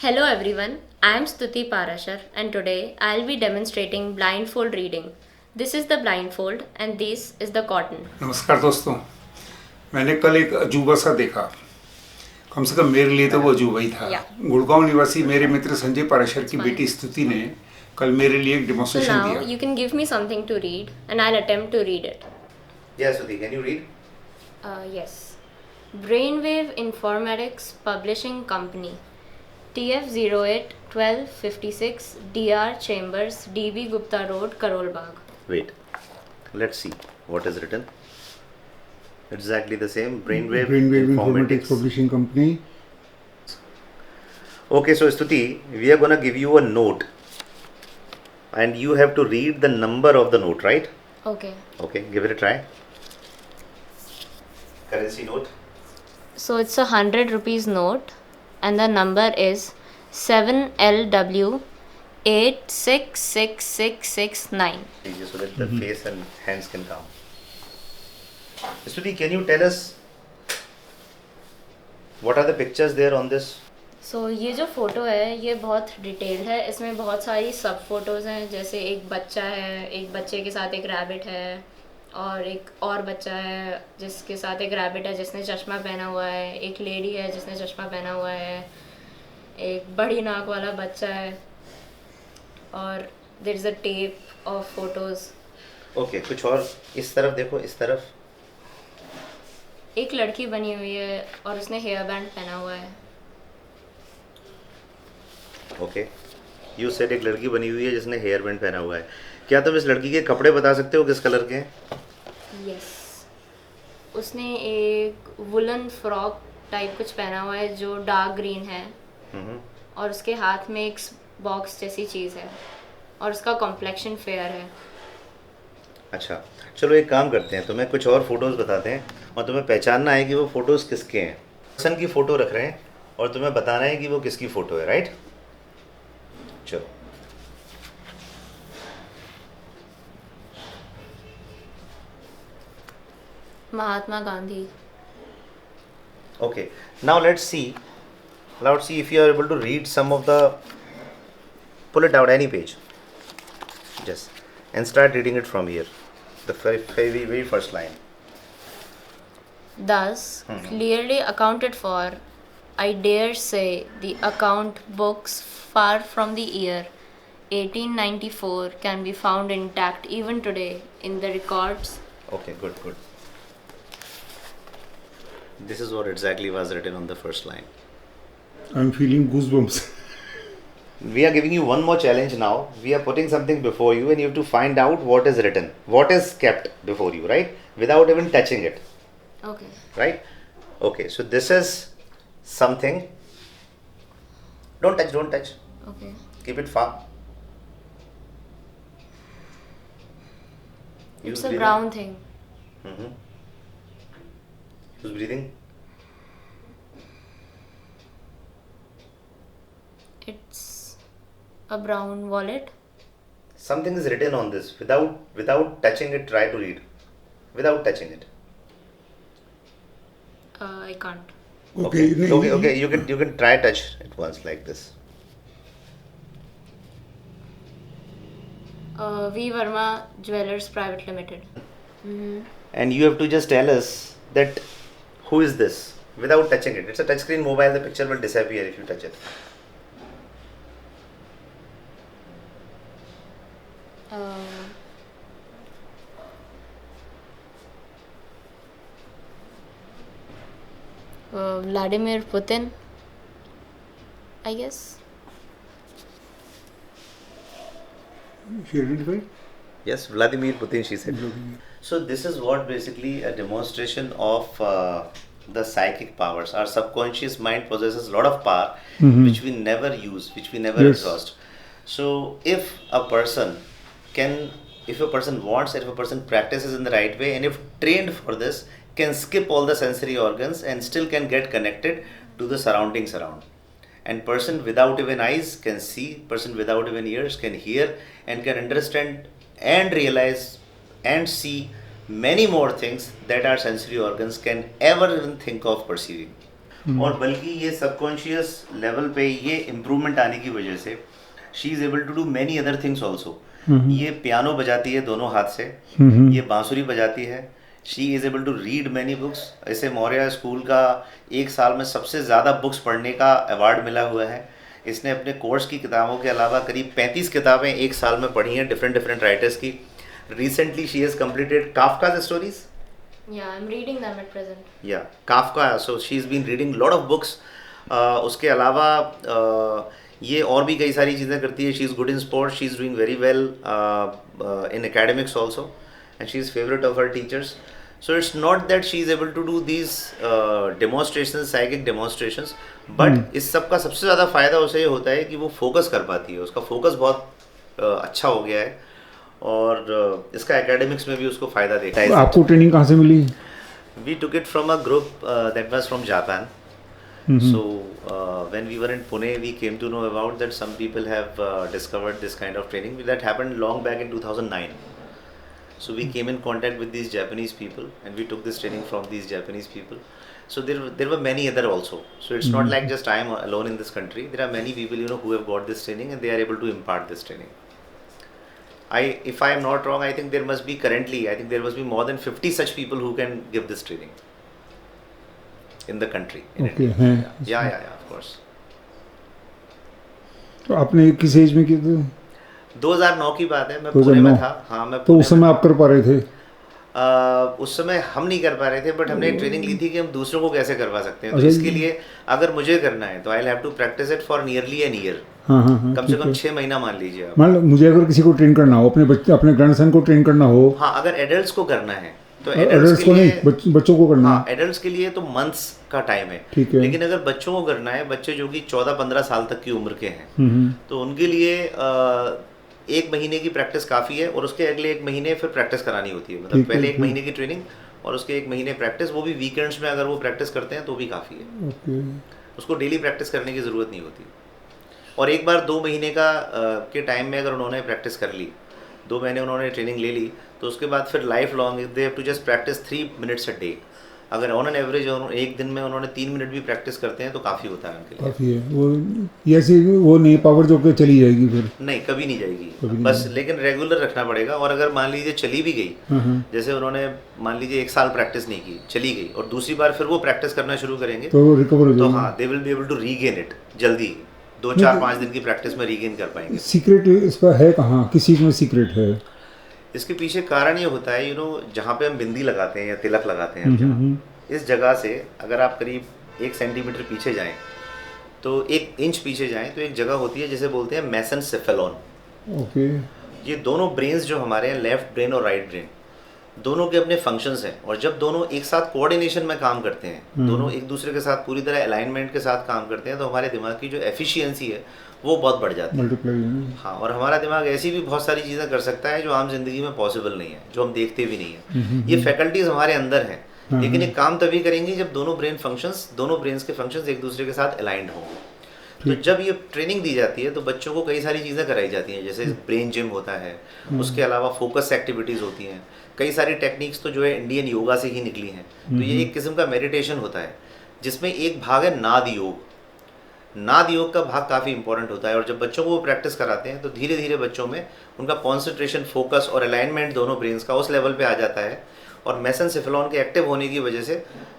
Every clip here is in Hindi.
Hello everyone, I am Stuti Parashar and today I'll be demonstrating blindfold reading. This is the blindfold and this is the cotton. नमस्कार दोस्तों। मैंने कल एक अजूबा सा देखा। कम से कम मेरे लिए तो वो अजूबा ही था। गुड़गांव निवासी मेरे मित्र संजय पाराशर की बेटी स्तुति ने कल मेरे लिए एक So डेमोन्स्ट्रेशन now दिया। you can give me something to read and I'll attempt to read it. Yeah, Stuti, can you read? Yes. Brainwave Informatics Publishing Company TF08 1256 DR Chambers DB Gupta Road Karol Bagh. Wait, let's see what is written. Exactly the same. Brainwave Informatics Publishing Company. Okay, so Stuti, we are gonna give you a note, and you have to read the number of the note, right? Okay. Okay, give it a try. Currency note. So it's a 100 rupees note and the number is 7LW 866669. Just so that the face and hands can count. Stuti, can you tell us what are the pictures there on this? So ये जो फोटो है ये बहुत डिटेल्ड है, इसमें बहुत सारी सब फोटोज़ हैं, जैसे एक बच्चा है, एक बच्चे के साथ एक रैबिट है और एक और बच्चा है जिसके साथ एक रैबिट है जिसने चश्मा पहना हुआ है, एक लेडी है जिसने चश्मा पहना हुआ है, एक बड़ी नाक वाला बच्चा है और there is a tape of photos. Okay, कुछ और इस तरफ देखो, इस तरफ. एक लड़की बनी हुई है और उसने हेयर बैंड पहना हुआ है. ओके, यू सेड एक लड़की बनी हुई है जिसने हेयर बैंड पहना हुआ है. क्या तुम इस लड़की के कपड़े बता सकते हो किस कलर के हैं? यस, उसने एक वुलन फ्रॉक टाइप कुछ पहना हुआ है जो डार्क ग्रीन है और उसके हाथ में एक बॉक्स जैसी चीज़ है और उसका कॉम्प्लेक्शन फेयर है. अच्छा, चलो एक काम करते हैं, तुम्हें कुछ और फोटोज़ बताते हैं और तुम्हें पहचानना है कि वो फ़ोटोज़ किसके हैं. पर्सन की फ़ोटो रख रहे हैं और तुम्हें बताना है कि वो किसकी फ़ोटो है, राइट? चलो. Mahatma Gandhi. Okay, now let's see if you are able to read some of the, pull it out any page, just, and start reading it from here, the very first line. Thus, clearly accounted for, I dare say the account books far from the year 1894 can be found intact even today in the records. Okay, good. This is what exactly was written on the first line. I'm feeling goosebumps. We are giving you one more challenge now. We are putting something before you and you have to find out what is written, what is kept before you, right? Without even touching it. Okay. Right? Okay, so this is something. Don't touch. Okay. Keep it far. It's a brown thing. Use breathing. It's a brown wallet. Something is written on this. Without touching it, try to read. Without touching it. I can't. Okay. You can try touch it once like this. V Verma Jewelers Private Limited. And you have to just tell us that who is this without touching it. It's a touchscreen mobile. The picture will disappear if you touch it. Vladimir Putin, I guess. She identified? Yes, Vladimir Putin, she said. So this is what basically a demonstration of the psychic powers. Our subconscious mind possesses a lot of power which we never use, which we never exhaust. So if a person wants, if a person practices in the right way, and if trained for this, can skip all the sensory organs and still can get connected to the surroundings around. And person without even eyes can see, person without even ears can hear and can understand and realize and see many more things that our sensory organs can ever even think of perceiving. और बल्कि ये सबकॉन्शियस लेवल पे ये इम्प्रूवमेंट आने की वजह से she is able to do many other things also. ये पियानो बजाती है दोनों हाथ से, ये बांसुरी बजाती है, she is able to read many books. ऐसे मौर्या स्कूल का एक साल में सबसे ज़्यादा बुक्स पढ़ने का अवार्ड मिला हुआ है। इसने अपने कोर्स की किताबों के अलावा करीब 35 किताबें एक साल में पढ़ी हैं डिफरेंट राइटर्स की। Recently she has completed Kafka stories. Yeah, I'm reading them at present. Yeah, Kafka. So she's been reading lot of books. उसके अलावा ये और भी कई सारी चीज़ें करती है। She is good in sports, she is doing very well in academics also, and she is favourite of her teachers. So it's not that she is able to do these demonstrations, psychic demonstrations, but इस सब का सबसे ज़्यादा फ़ायदा उसे ये होता है कि वो फोकस कर पाती है। उसका फोकस बहुत अच्छा हो गया है और इसका एकेडमिक्स में भी उसको फ़ायदा देखा है। आपको ट्रेनिंग कहाँ से मिली? We took it from a group that was from Japan. So when we were in Pune, we came to know about that some people have discovered this kind of training. That happened long back in 2009. So we came in contact with these Japanese people and we took this training from these Japanese people. So there were many other also. So it's not like just I am alone in this country. There are many people who have got this training and they are able to impart this training. If I am not wrong, I think there must be more than 50 such people who can give this training in the country. In India. Yeah, of course. तो आपने किस एज में किया था? 2009 की बात है, मैं पुणे में था। हाँ, मैं तो उस समय आप कर पा रहे थे? उस समय हम नहीं कर पा रहे थे, बट हमने ट्रेनिंग ली थी कि हम दूसरों को कैसे करवा सकते हैं। तो इसके लिए अगर मुझे करना है तो I will have to practise it for nearly an year. कम से कम 6 महीना मान लीजिए आप। मान लो मुझे अगर किसी को ट्रेन करना हो, अपने ग्रैंडसन को ट्रेन करना हो। हाँ, अगर एडल्ट्स को करना है तो एडल्ट्स को नहीं, बच्चों को करना है। एडल्ट्स के लिए तो मंथ्स का टाइम है, लेकिन अगर बच्चों को करना है, बच्चे जो कि 14-15 साल तक की उम्र के हैं, तो उनके लिए 1 महीने की प्रैक्टिस काफ़ी है और उसके अगले 1 महीने फिर प्रैक्टिस करानी होती है। मतलब पहले 1 महीने की ट्रेनिंग और उसके 1 महीने प्रैक्टिस, वो भी वीकेंड्स में अगर वो प्रैक्टिस करते हैं तो भी काफ़ी है। उसको डेली प्रैक्टिस करने की ज़रूरत नहीं होती। और एक बार 2 महीने का के टाइम में अगर उन्होंने प्रैक्टिस कर ली, 2 महीने उन्होंने ट्रेनिंग ले ली, तो उसके बाद फिर life long they have to just practice 3 minutes a day. अगर ऑन एन एवरेज एक दिन में उन्होंने 3 मिनट भी प्रैक्टिस करते हैं तो काफ़ी होता है उनके लिए। काफ़ी है वो, ऐसी वो नहीं पावर जो कि चली जाएगी फिर नहीं, कभी नहीं जाएगी बस, लेकिन रेगुलर रखना पड़ेगा। और अगर मान लीजिए चली भी गई, जैसे उन्होंने मान लीजिए 1 साल प्रैक्टिस नहीं की, चली गई और दूसरी बार फिर वो प्रैक्टिस करना शुरू करेंगे तो रिकवर हो जाएगा। तो हाँ, they will be able to regain it जल्दी। 2-4-5 दिन की प्रैक्टिस में रीगेन कर पाएंगे। सीक्रेट इसका है कहाँ, किस चीज़ में सीक्रेट है? इसके पीछे कारण ये होता है, जहाँ पे हम बिंदी लगाते हैं या तिलक लगाते हैं, इस जगह से अगर आप करीब 1 सेंटीमीटर पीछे जाएं, तो 1 इंच पीछे जाएं, तो एक जगह होती है जिसे बोलते हैं मेसेनसेफेलॉन। ओके। ये दोनों ब्रेन्स जो हमारे हैं, लेफ्ट ब्रेन और राइट ब्रेन, दोनों के अपने फंक्शंस हैं। और जब दोनों एक साथ कोऑर्डिनेशन में काम करते हैं, दोनों एक दूसरे के साथ पूरी तरह अलाइनमेंट के साथ काम करते हैं, तो हमारे दिमाग की जो एफिशिएंसी है वो बहुत बढ़ जाती है। हाँ, और हमारा दिमाग ऐसी भी बहुत सारी चीज़ें कर सकता है जो आम जिंदगी में पॉसिबल नहीं है, जो हम देखते भी नहीं है। ये फैकल्टीज हमारे अंदर हैं, लेकिन ये काम तभी करेंगी जब दोनों ब्रेन्स के फंक्शंस एक दूसरे के साथ अलाइंड होंगे। तो जब ये ट्रेनिंग दी जाती है तो बच्चों को कई सारी चीज़ें कराई जाती हैं, जैसे ब्रेन जिम होता है, उसके अलावा फोकस एक्टिविटीज़ होती हैं, कई सारी टेक्निक्स तो जो है इंडियन योगा से ही निकली हैं। तो ये एक किस्म का मेडिटेशन होता है, जिसमें एक भाग है नाद योग। नाद योग का भाग काफ़ी इंपॉर्टेंट होता है, और जब बच्चों को वो प्रैक्टिस कराते हैं तो धीरे धीरे बच्चों में उनका कॉन्सेंट्रेशन, फोकस और अलाइनमेंट दोनों ब्रेन्स का उस लेवल पे आ जाता है, और मेसेनसेफेलॉन के एक्टिव होने की वजह से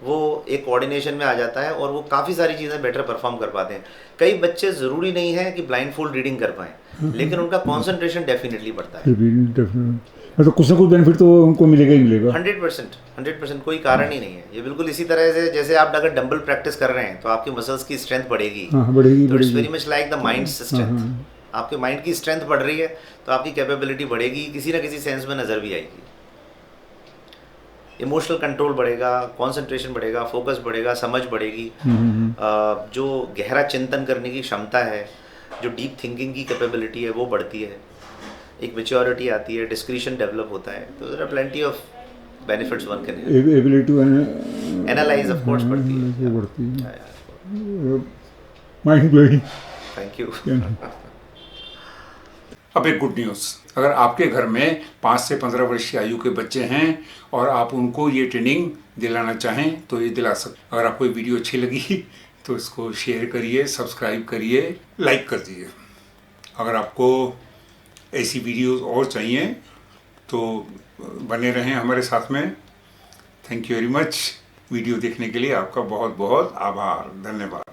वो एक कोऑर्डिनेशन में आ जाता है और वो काफ़ी सारी चीज़ें बेटर परफॉर्म कर पाते हैं। कई बच्चे ज़रूरी नहीं है कि ब्लाइंड फोल्ड रीडिंग कर पाएँ, लेकिन उनका कॉन्सेंट्रेशन डेफिनेटली बढ़ता है। तो कुछ ना कुछ बेनिफिट तो उनको मिलेगा ही मिलेगा। 100% कोई कारण ही नहीं है। ये बिल्कुल इसी तरह से जैसे आप अगर डंबल प्रैक्टिस कर रहे हैं तो आपकी मसल्स की स्ट्रेंथ बढ़ेगी। तो it's very much like the mind strength. आपके माइंड की स्ट्रेंथ बढ़ रही है तो आपकी कैपेबिलिटी बढ़ेगी, किसी ना किसी सेंस में नज़र भी आएगी। इमोशनल कंट्रोल बढ़ेगा, कंसंट्रेशन बढ़ेगा, फोकस बढ़ेगा, समझ बढ़ेगी, जो गहरा चिंतन करने की क्षमता है, जो डीप थिंकिंग की कैपेबिलिटी है वो बढ़ती है, एक मैच्योरिटी आती है, डिस्क्रिशन डेवलप होता है। तो there are plenty of benefits one can ability to analyse of course बढ़ती है। Mind blowing. Thank you. अब एक गुड न्यूज़, अगर आपके घर में 5 से 15 वर्ष की आयु के बच्चे हैं और आप उनको ये ट्रेनिंग दिलाना चाहें तो ये दिला सकते। अगर आपको ये वीडियो अच्छी लगी तो इसको शेयर करिए, सब्सक्राइब करिए, लाइक कर दीजिए। अगर आपको ऐसी वीडियोस और चाहिए तो बने रहें हमारे साथ में। Thank you very much. Video देखने के लिए आपका बहुत बहुत आभार, धन्यवाद।